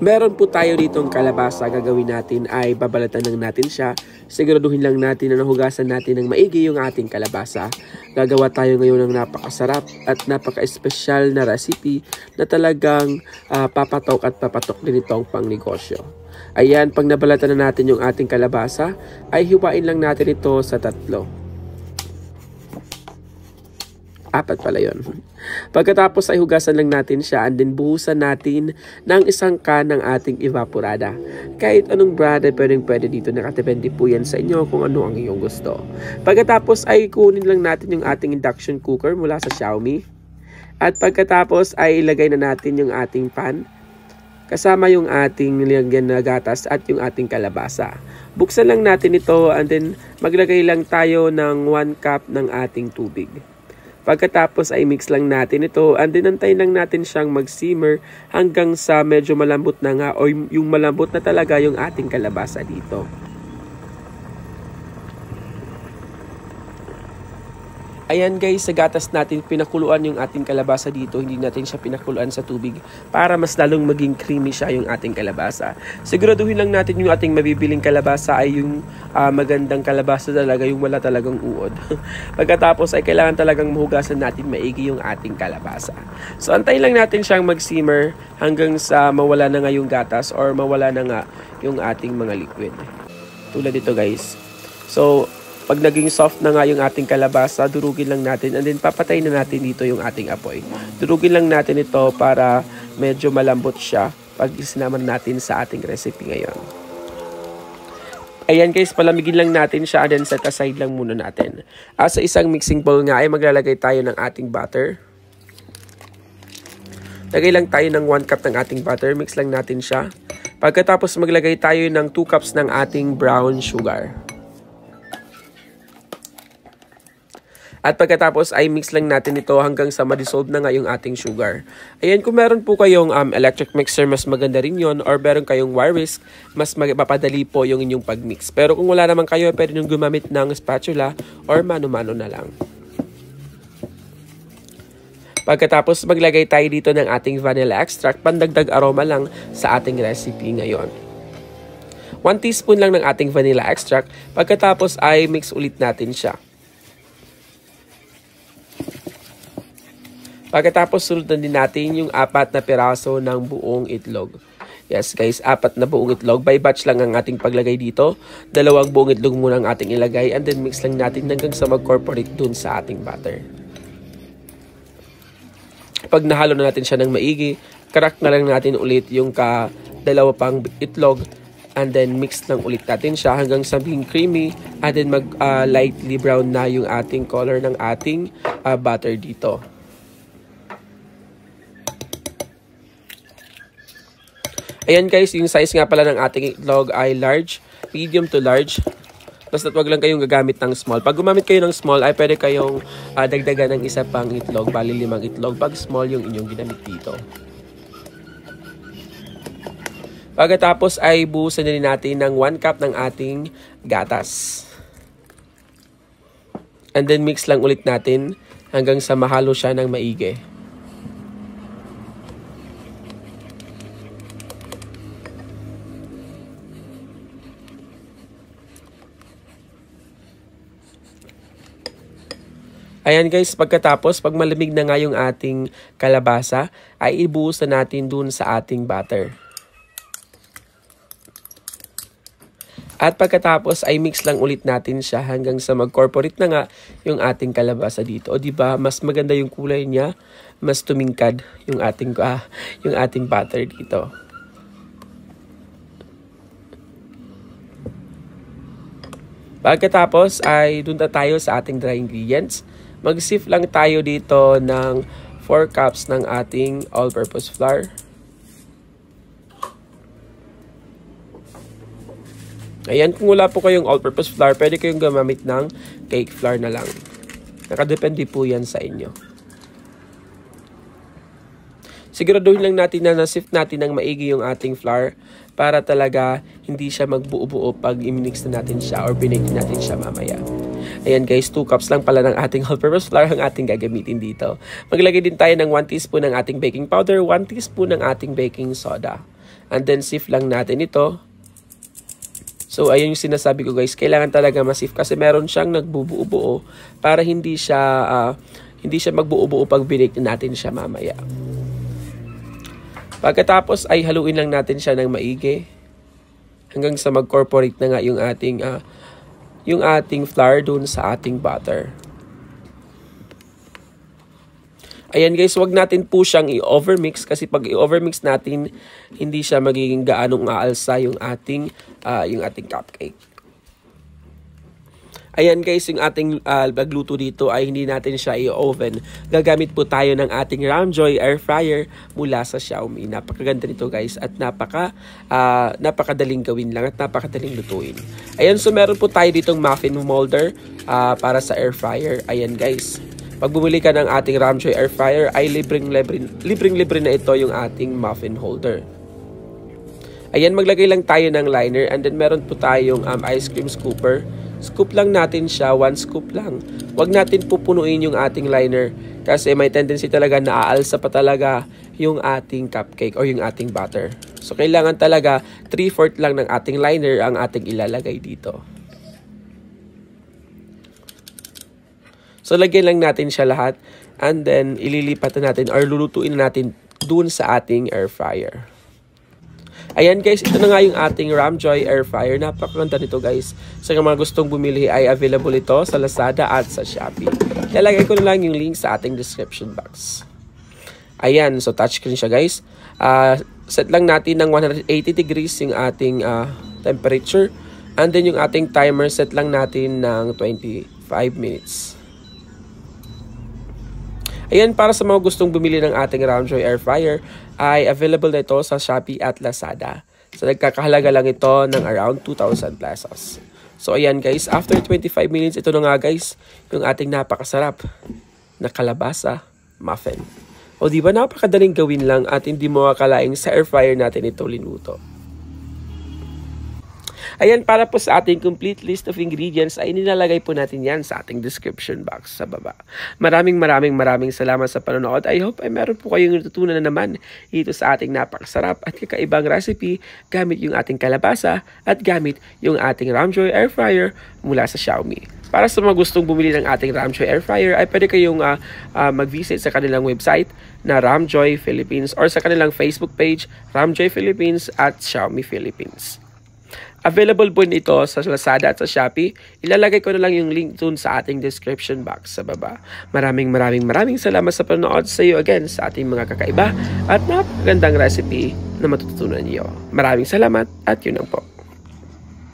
Meron po tayo ditong kalabasa. Gagawin natin ay babalatan lang natin siya. Siguraduhin lang natin na nahugasan natin ng maigi yung ating kalabasa. Gagawa tayo ngayon ng napakasarap at napaka-espesyal na recipe na talagang papatok at papatok din itong pangnegosyo. Ayan, pag nabalatan na natin yung ating kalabasa, ay hiwain lang natin ito sa 3. 4 pala yun. Pagkatapos ay hugasan lang natin siya and then buhusan natin ng 1 can ng ating evaporada. Kahit anong brand ay pwede dito. Nakatepende po yan sa inyo kung ano ang iyong gusto. Pagkatapos ay kunin lang natin yung ating induction cooker mula sa Xiaomi. At pagkatapos ay ilagay na natin yung ating pan. Kasama yung ating nilagyan na gatas at yung ating kalabasa. Buksan lang natin ito and then maglagay lang tayo ng 1 cup ng ating tubig. Pagkatapos ay mix lang natin ito and then antayin lang natin siyang mag-simmer hanggang sa medyo malambot na nga o yung malambot na talaga yung ating kalabasa dito. Ayan guys, sa gatas natin pinakuluan yung ating kalabasa dito. Hindi natin siya pinakuluan sa tubig para mas lalong maging creamy siya yung ating kalabasa. Siguraduhin lang natin yung ating mabibiling kalabasa ay yung magandang kalabasa talaga, yung wala talagang uod. Pagkatapos ay kailangan talagang mahugasan natin maigi yung ating kalabasa. So antayin lang natin siyang mag-simmer hanggang sa mawala na nga yung gatas or mawala na nga yung ating mga liquid. Tulad dito guys. So pag naging soft na nga yung ating kalabasa, durugin lang natin and then papatayin na natin dito yung ating apoy. Durugin lang natin ito para medyo malambot siya pag isinaman natin sa ating recipe ngayon. Ayan guys, palamigin lang natin siya and then set aside lang muna natin. Sa isang mixing bowl nga ay maglalagay tayo ng ating butter. Lagay lang tayo ng 1 cup ng ating butter, mix lang natin siya. Pagkatapos maglagay tayo ng 2 cups ng ating brown sugar. At pagkatapos ay mix lang natin ito hanggang sa ma-dissolve na nga yung ating sugar. Ayan, kung meron po kayong electric mixer, mas maganda rin yun. Or meron kayong wire whisk, mas mapapadali po yung inyong pagmix. Pero kung wala naman kayo, pwede nyo gumamit ng spatula or mano-mano na lang. Pagkatapos maglagay tayo dito ng ating vanilla extract, pandagdag aroma lang sa ating recipe ngayon. 1 teaspoon lang ng ating vanilla extract. Pagkatapos ay mix ulit natin siya. Pagkatapos sundan din natin yung 4 na piraso ng buong itlog. Yes guys, 4 na buong itlog. By batch lang ang ating paglagay dito. 2 buong itlog muna ang ating ilagay and then mix lang natin hanggang sa mag-corporate dun sa ating butter. Pag nahalo na natin siya ng maigi, crack na lang natin ulit yung 2 pang itlog and then mix lang ulit natin siya hanggang sa maging creamy and then lightly brown na yung ating color ng ating butter dito. Ayan guys, yung size nga pala ng ating itlog ay large, medium to large. Basta wag lang kayong gagamit ng small. Pag gumamit kayo ng small ay pwede kayong dagdagan ng 1 pang itlog, bali 5 itlog. Pag small yung inyong ginamit dito. Pagkatapos ay buhusan din natin ng 1 cup ng ating gatas. And then mix lang ulit natin hanggang sa mahalo siya ng maigi. Ayan guys, pagkatapos, pag malamig na nga yung ating kalabasa, ay ibuhos na natin dun sa ating butter. At pagkatapos ay mix lang ulit natin siya hanggang sa mag-corporate na nga yung ating kalabasa dito. O diba, mas maganda yung kulay niya, mas tumingkad yung ating butter dito. Pagkatapos ay dun na tayo sa ating dry ingredients. Mag-sift lang tayo dito ng 4 cups ng ating all-purpose flour. Ayan, kung wala po kayong all-purpose flour, pwede kayong gumamit ng cake flour na lang. Nakadepende po yan sa inyo. Siguraduhin lang natin na na-sift natin ng maigi yung ating flour para talaga hindi siya magbuo-buo pag i-mix na natin siya or binake natin siya mamaya. Ayan guys, 2 cups lang pala ng ating all-purpose flour ang ating gagamitin dito. Maglagay din tayo ng 1 teaspoon ng ating baking powder, 1 teaspoon ng ating baking soda. And then sieve lang natin ito. So ayun yung sinasabi ko guys, kailangan talaga ma-sieve kasi meron siyang nagbubuo-buo para hindi siya magbuo-buo pag binake natin siya mamaya. Pagkatapos ay haluin lang natin siya ng maigi hanggang sa mag-corporate na nga yung ating flour dun sa ating butter. Ayan guys, wag natin po siyang i-overmix kasi pag i-overmix natin, hindi siya magiging gaanong aalsa yung ating cupcake. Ayan guys, yung ating pagluto dito ay hindi natin siya i-oven. Gagamit po tayo ng ating Ramjoy air fryer mula sa Xiaomi. Napakaganda nito guys at napakadaling gawin lang at napakadaling lutuin. Ayan, so meron po tayo ditong muffin molder para sa air fryer. Ayan guys. Pag bumili ka ng ating Ramjoy air fryer ay libreng-libre na ito yung ating muffin holder. Ayan, maglagay lang tayo ng liner and then meron po tayong ice cream scooper. Scoop lang natin siya, 1 scoop lang. Huwag natin pupunuin yung ating liner kasi may tendency talaga na aalsa pa talaga yung ating cupcake o yung ating butter. So kailangan talaga 3/4 lang ng ating liner ang ating ilalagay dito. So, lagyan lang natin siya lahat and then ililipat na natin or lulutuin natin dun sa ating air fryer. Ayan guys, ito na nga yung ating Ramjoy air fryer. Napakaganda nito guys. Sa mga gustong bumili ay available ito sa Lazada at sa Shopee. Ilalagay ko na lang yung link sa ating description box. Ayan, so touchscreen siya guys. Set lang natin ng 180 degrees yung ating temperature. And then yung ating timer set lang natin ng 25 minutes. Ayan, para sa mga gustong bumili ng ating Ramjoy air fryer, ay available na ito sa Shopee at Lazada. So, nagkakahalaga lang ito ng around 2,000 pesos. So, ayan guys, after 25 minutes, ito na nga guys, yung ating napakasarap na kalabasa muffin. O diba, napakadaling gawin lang at hindi mo akalaing sa air fryer natin ito linuto. Ayan, para po sa ating complete list of ingredients ay nilalagay po natin yan sa ating description box sa baba. Maraming salamat sa panonood. I hope ay meron po kayong natutunan na naman dito sa ating napakasarap at kakaibang recipe gamit yung ating kalabasa at gamit yung ating Ramjoy air fryer mula sa Xiaomi. Para sa mga gustong bumili ng ating Ramjoy air fryer ay pwede kayong mag-visit sa kanilang website na Ramjoy Philippines or sa kanilang Facebook page Ramjoy Philippines at Xiaomi Philippines. Available po nito sa Lazada at sa Shopee. Ilalagay ko na lang yung link dun sa ating description box sa baba. Maraming salamat sa panonood. Sa iyo again sa ating mga kakaiba at napakagandang recipe na matututunan niyo. Maraming salamat at yun lang po.